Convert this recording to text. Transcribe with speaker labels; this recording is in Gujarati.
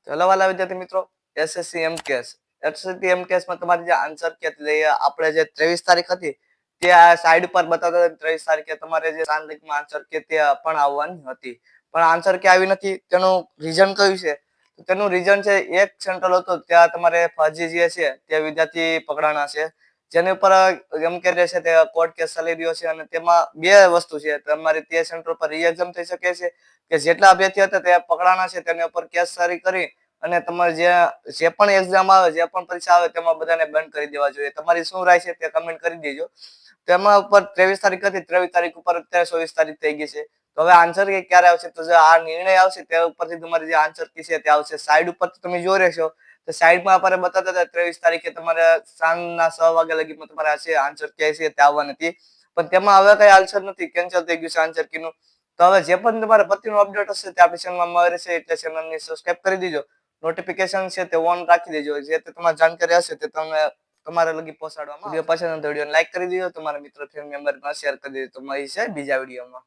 Speaker 1: ચલો વાલા વિદ્યાર્થી મિત્રો, એસએસસી એમકેએસ એસએસસી એમકેએસ માં તમારી જે આન્સર કે આપણે જે 23 તારીખ હતી તે આ સાઈડ પર બતાવતા 23 તારીખે તમારે જે સાંજમાં આન્સર કે તે પણ આવવાની હતી, પણ આન્સર કે આવી નથી. તેનું રીઝન કયું છે? તેનું રીઝન છે એક સેન્ટ્રલ હતો ત્યાં તમારે ફરજી જે છે તે વિદ્યાર્થી પકડાણા છે, જેની ઉપર એમ કે છે તે કોર્ટ કેસ ચાલી રહ્યો છે. અને તેમાં બે વસ્તુ છે, તમારે તે સેન્ટર પર રી-એક્ઝામ થઈ શકે છે કે જેટલા અભ્યર્થી હતા તે પકડાણા છે તેની ઉપર કેસ જારી કરી અને તમારે જે પણ એક્ઝામ આવે, જે પણ પરીક્ષા આવે તેમાં બધાને બંધ કરી દેવા જોઈએ. તમારી શું રાય છે તે કમેન્ટ કરી દેજો. તેમાં ઉપર 23 તારીખ હતી, 23 તારીખ ઉપર અત્યારે 24 તારીખ થઈ ગઈ છે. તો હવે આન્સર કે ક્યારે આવશે? તો જે આ નિર્ણય આવશે તે ઉપરથી તમારી જે આન્સર કી છે તે આવશે. સાઈડ ઉપર તમે જોઈ રહેશો તો સાઈડમાં આપણે બતાવતા હતા 23 તારીખે તમારે સાંજના 6 વાગ્યા લગીમાં તમારે આ છે આન્સર કે છે તે આવવાની હતી, પણ તેમાં હવે કઈ આન્સર નથી, કેન્સલ થઈ ગયું છે આન્સર કીનું. તો હવે જે પણ તમારે પતિનું અપડેટ હશે તે આપણી ચેનલમાં મળી રહેશે, એટલે ચેનલને સબસ્ક્રાઇબ કરી દેજો. નોટિફિકેશન છે તે ઓન રાખી દેજો, જે તમારી જાણકારી હશે તે તમે તમારા લગી પહોંચાડવામાં. વિડીયો પસંદ આવે તો વિડીયોને લાઈક કરી દેજો, તમારા મિત્રો ફેમિલી મેમ્બરમાં શેર કરી દેજો. તો મળી છે બીજા વિડીયોમાં.